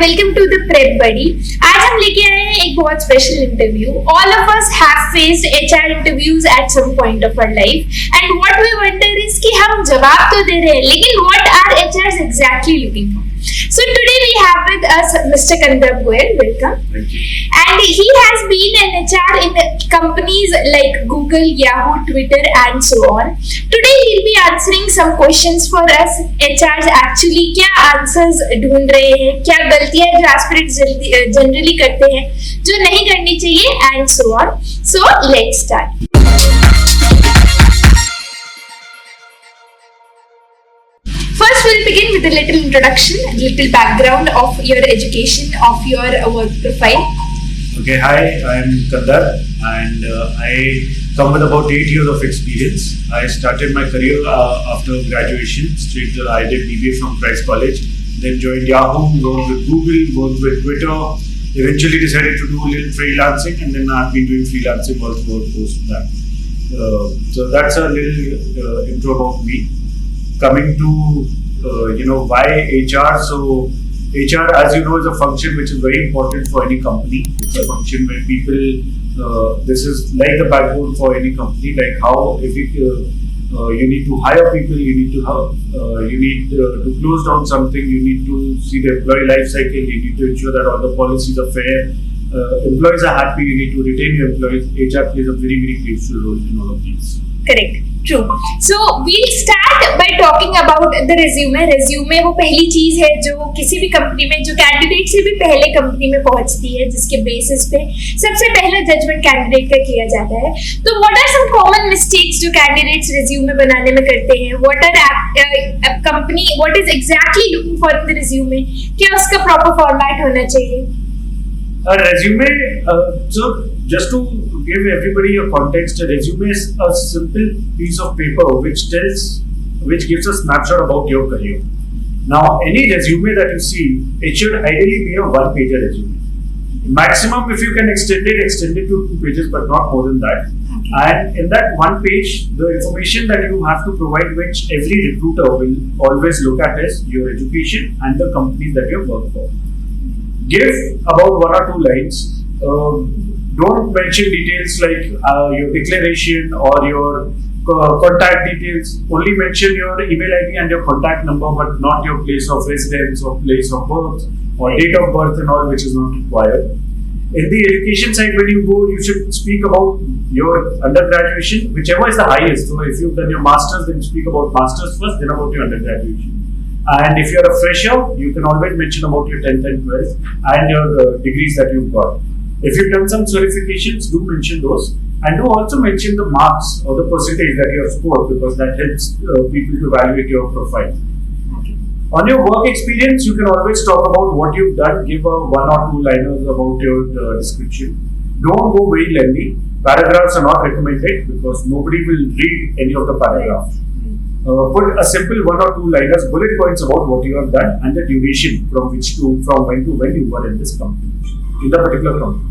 Welcome to the prep buddy. आज हम लेके आए हैं एक बहुत special interview. All of us have faced HR interviews at some point of our life and what we wonder is कि हम जवाब तो दे रहे हैं लेकिन what are HRs exactly looking for. So today we have with us Mr. Kanderp Goel. Welcome. Thank you. And he has been an HR in companies like Google, Yahoo, Twitter and so on. Today he'll be answering some questions for us. HRs actually क्या answers ढूंढ रहे हैं, क्या गलतियां जो aspirants generally करते हैं, जो नहीं करनी चाहिए and so on. So let's start. First, we'll begin with a little introduction, a little background of your education, of your work profile. Okay, hi, I'm Kanderp and I come with about 8 years of experience. I started my career after graduation. Straight I did BBA from Christ College, then joined Yahoo, worked with Google, worked with Twitter, eventually decided to do a little freelancing and then I've been doing freelancing also post that. So that's a little intro about me. Coming to why HR. So HR, as you know, is a function which is very important for any company. It's a function where people, this is like the backbone for any company. Like how if you need to hire people, you need to to close down something, you need to see the employee life cycle, you need to ensure that all the policies are fair, employees are happy, you need to retain your employees. HR plays a very, very crucial role in all of these. Correct. True. So we'll start by talking about the resume. Resume वो पहली चीज है जो किसी भी company में, जो candidate से भी पहले कंपनी में पहुंचती है, जिसके बेसिस पे सबसे पहला जजमेंट कैंडिडेट का किया जाता है। तो what are some common mistakes जो कैंडिडेट्स resume बनाने में करते हैं? What are company what is exactly looking for in the resume? क्या उसका proper format होना चाहिए? A resume, so just to give everybody a context, a resume is a simple piece of paper which gives a snapshot about your career. Now, any resume that you see, it should ideally be a one-pager resume. Maximum, if you can extend it to 2 pages, but not more than that. Okay. And in that one page, the information that you have to provide, which every recruiter will always look at, is your education and the companies that you work for. Give about 1 or 2 lines. Don't mention details like your declaration or your contact details. Only mention your email ID and your contact number, but not your place of residence or place of birth or date of birth and all, which is not required. In the education side, when you go, you should speak about your undergraduation, whichever is the highest. So if you've done your masters, then speak about masters first, then about your undergraduation. And if you're a fresher, you can always mention about your 10th and 12th and your degrees that you've got. If you've done some certifications, do mention those. And do also mention the marks or the percentage that you have scored, because that helps people to evaluate your profile. Okay. On your work experience, you can always talk about what you've done. Give a 1 or 2 liners about your description. Don't go very lengthy. Paragraphs are not recommended because nobody will read any of the paragraphs. Put a simple 1 or 2 liners, bullet points about what you have done and the duration from when to when you were in this company, in the particular company.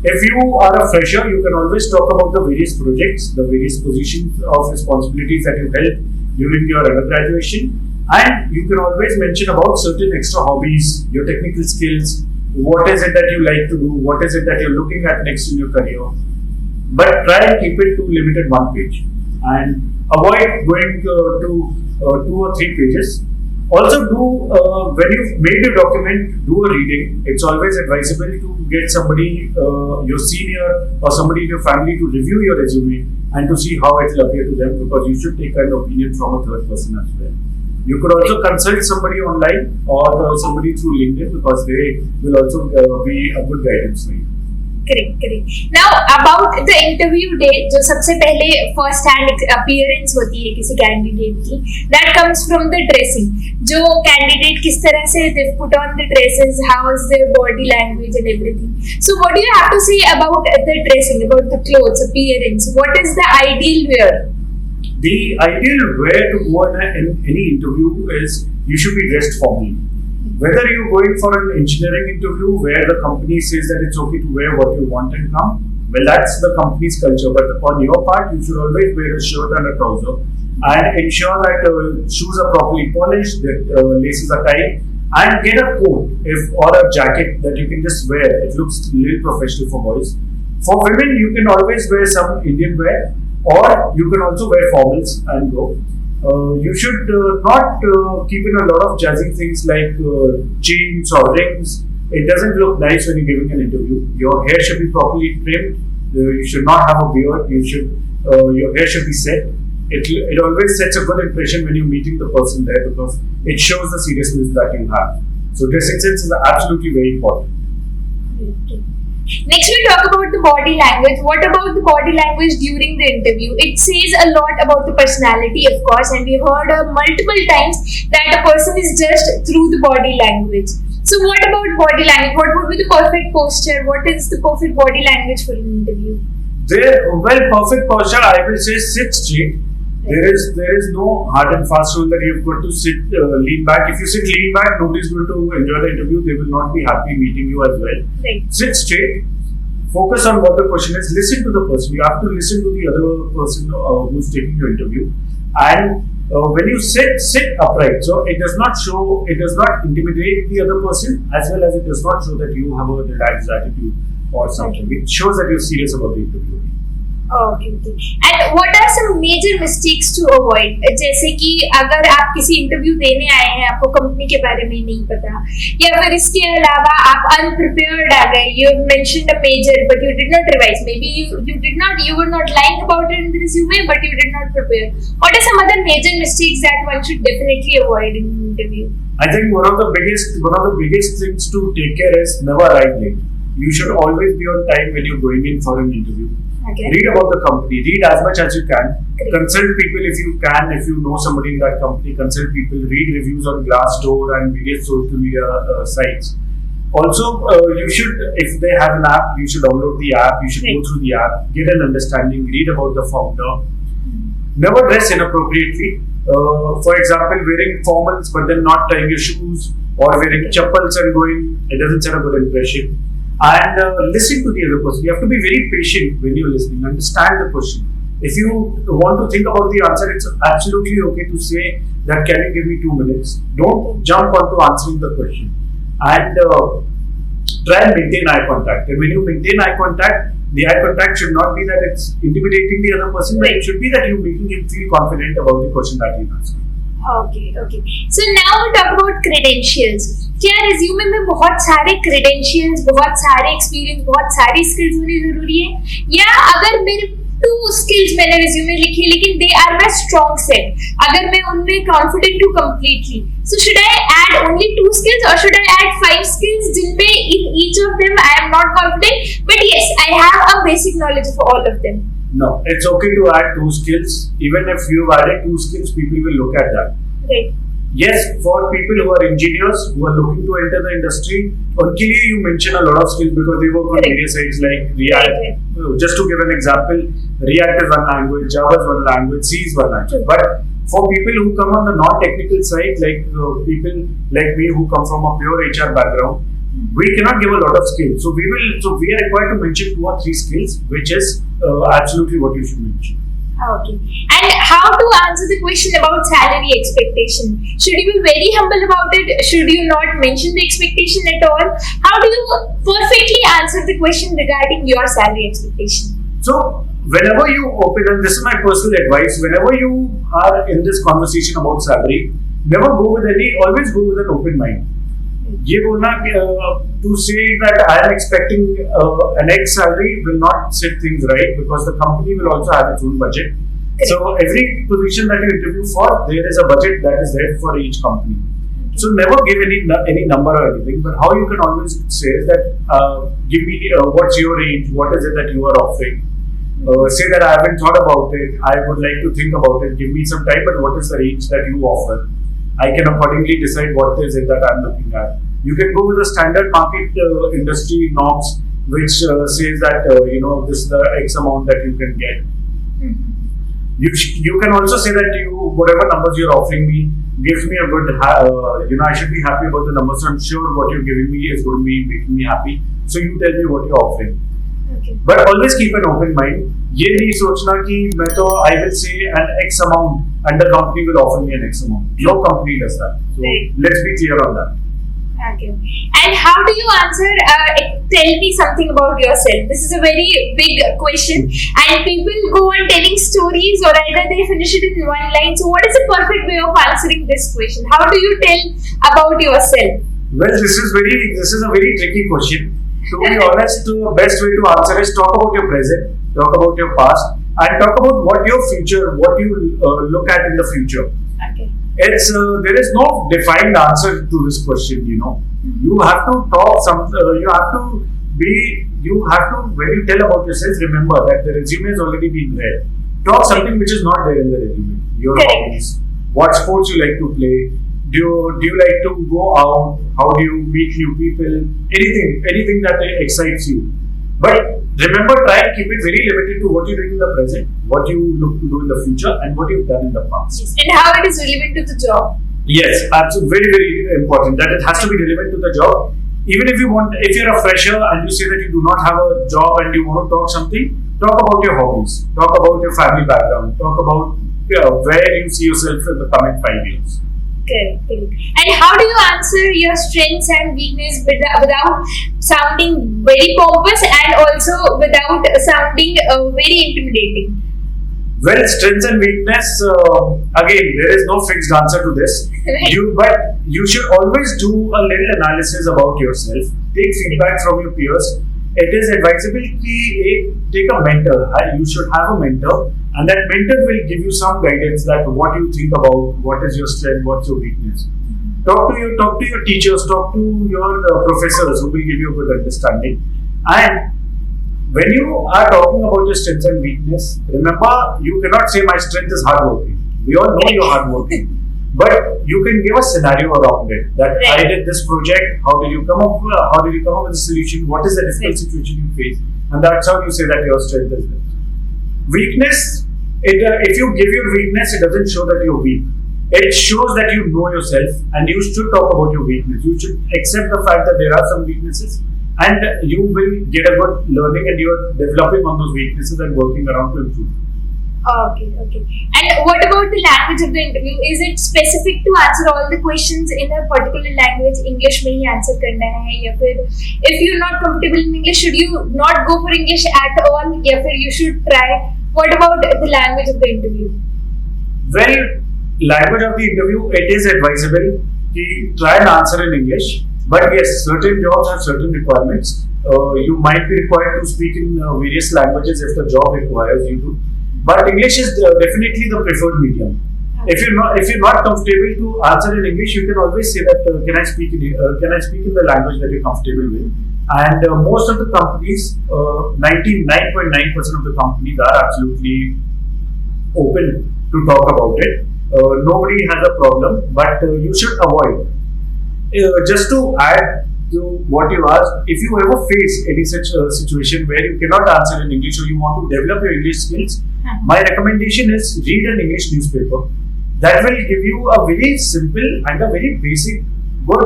If you are a fresher, you can always talk about the various projects, the various positions of responsibilities that you held during your undergraduation, and you can always mention about certain extra hobbies, your technical skills, what is it that you like to do, what is it that you're looking at next in your career. But try and keep it to limited 1 page. And avoid going to 2 or 3 pages. Also when you've made a document, do a reading. It's always advisable to get somebody, your senior or somebody in your family to review your resume and to see how it will appear to them, because you should take an opinion from a third person as well. You could also consult somebody online or somebody through LinkedIn, because they will also be a good guidance for you. Correct. Now about the interview day, जो सबसे पहले first hand appearance होती है किसी candidate की, that comes from the dressing. जो candidate किस तरह से they put on the dresses, how is their body language and everything. So what do you have to say about the dressing, about the clothes, appearance? What is the ideal wear? The ideal wear to go in any interview is you should be dressed formally. Whether you're going for an engineering interview where the company says that it's okay to wear what you want and come, well, that's the company's culture. But on your part, you should always wear a shirt and a trouser and ensure that shoes are properly polished, that laces are tight, and get a coat or a jacket that you can just wear. It looks a little professional for boys. For women, you can always wear some Indian wear, or you can also wear formals and go. You should not keep in a lot of jazzy things like chains or rings. It doesn't look nice when you're giving an interview. Your hair should be properly trimmed. You should not have a beard. Your hair should be set. It always sets a good impression when you're meeting the person there, because it shows the seriousness that you have. So dressing sense is absolutely very important. Next, we talk about the body language. What about the body language during the interview? It says a lot about the personality, of course, and we've heard multiple times that a person is judged through the body language. So what about body language? What would be the perfect posture? What is the perfect body language for an interview? Perfect posture, I will say sit straight. There is no hard and fast rule that you've got to sit lean back. If you sit lean back, nobody's going to enjoy the interview. They will not be happy meeting you as well. Right. Sit straight. Focus on what the question is. Listen to the person. You have to listen to the other person who's taking your interview. And when you sit upright. So it does not intimidate the other person, as well as it does not show that you have a relaxed attitude or something. Okay. It shows that you're serious about the interview. Okay. And what are some major mistakes to avoid? जैसे कि अगर आप किसी interview देने आए हैं, आपको company के बारे में नहीं पता, या फिर इसके अलावा आप unprepared आ गए, you mentioned a major but you did not revise, maybe you were not lying about it in the resume but you did not prepare. What are some other major mistakes that one should definitely avoid in an interview? I think one of the biggest things to take care is never arrive late. You should always be on time when you're going in for an interview. Okay. Read about the company. Read as much as you can. Great. Consult people if you can. If you know somebody in that company, consult people. Read reviews on Glassdoor and various social media sites. Also, you should, if they have an app, you should download the app. You should go through the app, get an understanding, read about the founder. Never dress inappropriately. For example, wearing formals but then not tying your shoes, or wearing chappals and going, it doesn't set a good impression. And listen to the other person. You have to be very patient when you're listening. Understand the question. If you want to think about the answer, it's absolutely okay to say that, can you give me 2 minutes? Don't jump onto answering the question. And try and maintain eye contact. And when you maintain eye contact, the eye contact should not be that it's intimidating the other person, but it should be that you're making him feel confident about the question that he's asking. Okay. So now we talk about credentials. क्या resume में बहुत सारे credentials, बहुत सारे experience, बहुत सारी skills होनी जरूरी है? या अगर मेरे 2 skills मैंने रिज्यूमे लिखी लेकिन they are my strong set, अगर मैं उनमें confident हूँ completely, so should I add only 2 skills or should I add 5 skills जिनमें in each of them I am not confident, but yes I have a basic knowledge of all of them? No, it's okay to add 2 skills. Even if you've added 2 skills, people will look at that. Right. Yes, for people who are engineers who are looking to enter the industry, उनके लिए you mention a lot of skills because they work on various sites like React. Just to give an example, React is one language, Java is one language, C is one language. But for people who come on the non-technical side, like people like me who come from a pure HR background, we cannot give a lot of skills. So we are required to mention 2 or 3 skills, which is absolutely what you should mention. Okay. And how to answer the question about salary expectation? Should you be very humble about it? Should you not mention the expectation at all? How do you perfectly answer the question regarding your salary expectation? So whenever you open, and this is my personal advice, whenever you are in this conversation about salary, always go with an open mind. ये बोलना to say that I am expecting an X salary will not set things right, because the company will also have its own budget. So every position that you interview for, there is a budget that is there for each company. So never give any number or anything, but how you can always say is that give me what's your range, what is it that you are offering. Say that I haven't thought about it, I would like to think about it, give me some time, but what is the range that you offer? I can accordingly decide what is it that I'm looking at. You can go with the standard market industry norms, which says that this is the X amount that you can get. You can also say that whatever numbers you're offering me gives me a good, I should be happy about the numbers. So I'm sure what you're giving me is going to be making me happy. So you tell me what you're offering. Okay. But always keep an open mind. ये नहीं सोचना कि I will say an X amount and the company will offer me an X amount. No company does that. So let's be clear on that. Okay. And how do you answer? Tell me something about yourself. This is a very big question, and people go on telling stories, or either they finish it in one line. So, what is the perfect way of answering this question? How do you tell about yourself? Well, this is a very tricky question. To be honest, the best way to answer is talk about your present, talk about your past, and talk about what your future, what you look at in the future. Okay. It's there is no defined answer to this question. You know, you have to talk some. You have to be. You have to, when you tell about yourself, remember that the resume has already been read. Talk something which is not there in the resume. Your hobbies, what sports you like to play. Do you like to go out? How do you meet new people? Anything that excites you. But remember, try and keep it very limited to what you're doing in the present, what you look to do in the future, and what you've done in the past. Yes. And how it is relevant to the job. Yes, absolutely, very, very important that it has to be relevant to the job. Even if you're a fresher and you say that you do not have a job and you want to talk something, talk about your hobbies, talk about your family background, talk about where you see yourself in the coming 5 years. Correct. And how do you answer your strengths and weakness without sounding very pompous and also without sounding very intimidating? Well, strengths and weakness, again, there is no fixed answer to this. Right. But you should always do a little analysis about yourself. Take feedback from your peers. It is advisable to take a mentor. You should have a mentor, and that mentor will give you some guidance that what you think about, what is your strength, what's your weakness. Talk to your teachers, talk to your professors who will give you a good understanding. And when you are talking about your strengths and weakness, remember you cannot say my strength is hardworking. We all know you're hardworking. But you can give a scenario around it. That I did this project. How did you come up with a solution? What is the difficult situation you face? And that's how you say that your strength is this. Weakness. If you give your weakness, it doesn't show that you're weak. It shows that you know yourself, and you should talk about your weakness. You should accept the fact that there are some weaknesses, and you will get a good learning, and you are developing on those weaknesses and working around to improve. Okay. And what about the language of the interview? Is it specific to answer all the questions in a particular language? English में ही answer करना है या फिर if you're not comfortable in English, should you not go for English at all? या फिर you should try? What about the language of the interview? Well, language of the interview, it is advisable to try and answer in English. But yes, certain jobs have certain requirements. You might be required to speak in various languages if the job requires you to. But English is definitely the preferred medium. If you're not comfortable to answer in English, you can always say that can I speak in the language that you're comfortable with. And most of the companies, 99.9% of the companies are absolutely open to talk about it. Nobody has a problem, but you should avoid. Just to add to what you asked, if you ever face any such situation where you cannot answer in English or you want to develop your English skills, my recommendation is read an English newspaper. That will give you a very simple and a very basic, but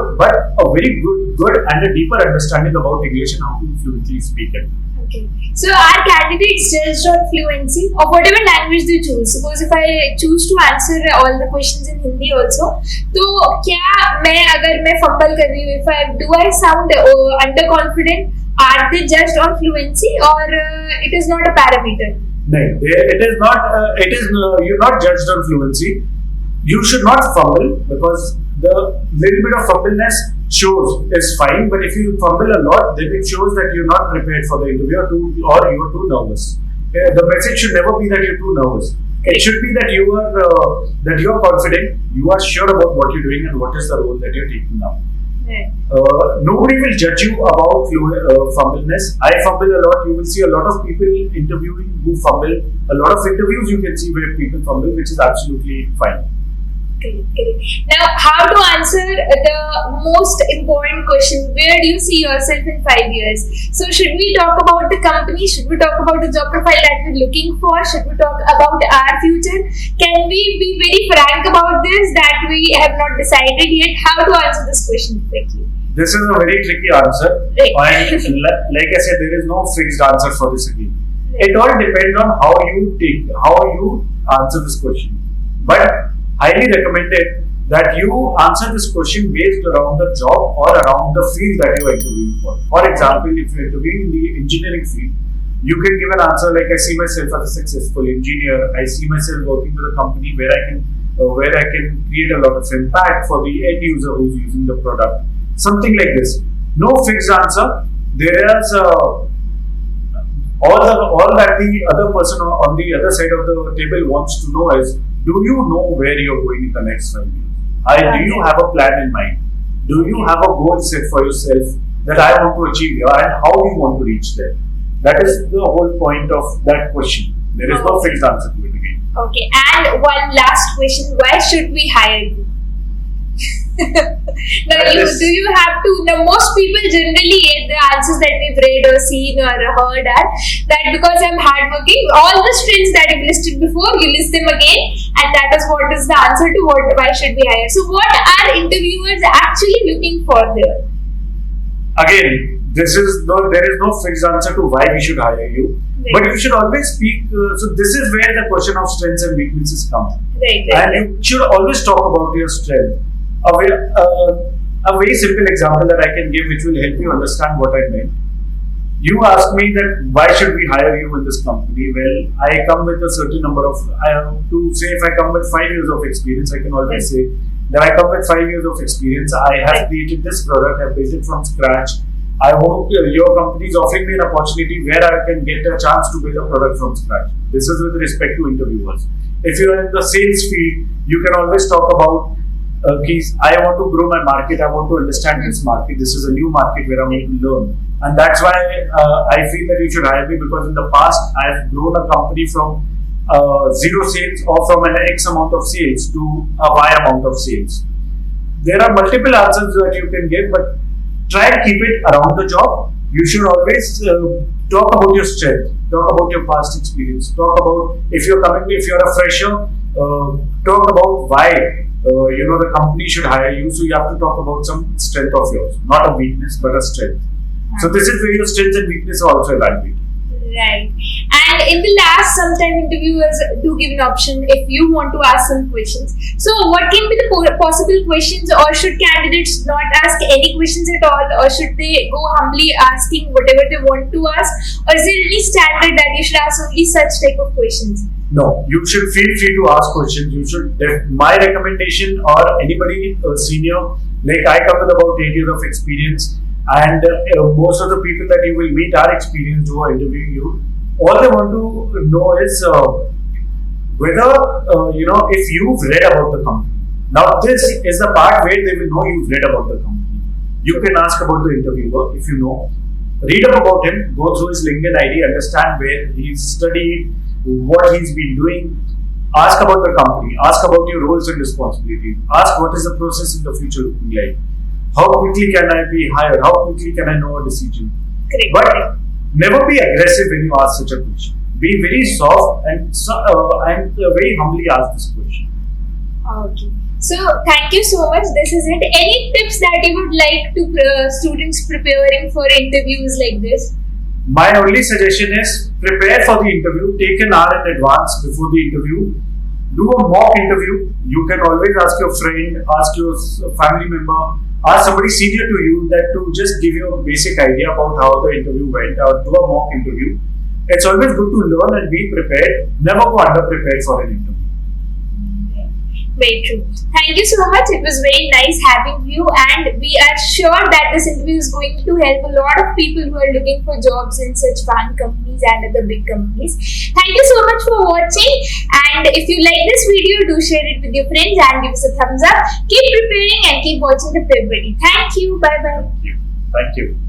a very good and a deeper understanding about English and how to fluently speak it. Okay. So are candidates judged on fluency or whatever language they choose? Suppose if I choose to answer all the questions in Hindi also, तो क्या अगर मैं fumble कर रही हूँ, do I sound underconfident? Are they judged on fluency or it is not a parameter? No, it is not. You're not judged on fluency. You should not fumble because the little bit of fumbleness shows is fine, but if you fumble a lot, then it shows that you're not prepared for the interview or you're too nervous. The message should never be that you're too nervous. It should be that you are confident, you are sure about what you're doing and what is the role that you're taking now. Right. Nobody will judge you about fumbleness. I fumble a lot. You will see a lot of people interviewing who fumble. A lot of interviews you can see where people fumble, which is absolutely fine. Correct. Now, how to answer the most important question? Where do you see yourself in 5 years? So, should we talk about the company? Should we talk about the job profile that we're looking for? Should we talk about our future? Can we be very frank about this that we have not decided yet? How to answer this question quickly? This is a very tricky answer. Right. And like I said, there is no fixed answer for this again. Right. It all depends on how you answer this question. But highly recommended that you answer this question based around the job or around the field that you are interviewing for. For example, if you're interviewing in the engineering field, you can give an answer like, I see myself as a successful engineer. I see myself working with a company where I can create a lot of impact for the end user who's using the product. Something like this. No fixed answer. There is all that the other person on the other side of the table wants to know is, do you know where you're going in the next 5 years? Do you have a plan in mind? Do you have a goal set for yourself that I want to achieve here, and how do you want to reach there? That is the whole point of that question. There is no fixed answer to it again. Okay, and one last question: why should we hire you? Do you have to? Now, most people generally the answers that we've read or seen or heard are that because I'm hardworking, all the strengths that you've listed before, you list them again, and that is what is the answer to why should we hire. So, what are interviewers actually looking for there? Again, there is no fixed answer to why we should hire you. Right. But you should always speak. So this is where the question of strengths and weaknesses come. Right. And you should always talk about your strength. A very simple example that I can give, which will help you understand what I meant. You asked me that why should we hire you in this company? Well, I come with a certain number of. I have to say, if I come with 5 years of experience, I can always say that I come with 5 years of experience. I have created this product. I built it from scratch. I hope your company is offering me an opportunity where I can get a chance to build a product from scratch. This is with respect to interviewers. If you are in the sales field, you can always talk about keys. I want to grow my market. I want to understand this market. This is a new market where I want to learn. And that's why I feel that you should hire me, because in the past, I've grown a company from zero sales or from an X amount of sales to a Y amount of sales. There are multiple answers that you can give, but try and keep it around the job. You should always talk about your strength, talk about your past experience, talk about if you're a fresher, talk about why the company should hire you. So you have to talk about some strength of yours, not a weakness but a strength. So this is where your strengths and weaknesses are also evaluated. Right. And in the last, sometimes interviewers do give an option if you want to ask some questions. So what can be the possible questions, or should candidates not ask any questions at all, or should they go humbly asking whatever they want to ask, or is there any standard that you should ask only such type of questions? No, you should feel free to ask questions. You should. My recommendation, or anybody senior, like I come with about 8 years of experience. And most of the people that you will meet are experienced who are interviewing you. All they want to know is whether, if you've read about the company. Now, this is the part where they will know you've read about the company. You can ask about the interviewer if you know. Read up about him, go through his LinkedIn ID, understand where he's studied, what he's been doing. Ask about the company, ask about your roles and responsibilities, ask what is the process in the future looking like. How quickly can I be hired? How quickly can I know a decision? Correct. But never be aggressive when you ask such a question. Be very soft and very humbly ask this question. Okay. So thank you so much. This is it. Any tips that you would like to students preparing for interviews like this? My only suggestion is prepare for the interview. Take an hour in advance before the interview. Do a mock interview. You can always ask your friend, ask your family member, ask somebody senior to you that to just give you a basic idea about how the interview went, or do a mock interview. It's always good to learn and be prepared. Never go under-prepared for an interview. Very true. Thank you so much. It was very nice having you, and we are sure that this interview is going to help a lot of people who are looking for jobs in such fine companies and other big companies. Thank you so much for watching, and if you like this video, do share it with your friends and give us a thumbs up. Keep preparing and keep watching the February. Thank you. Bye bye. Thank you.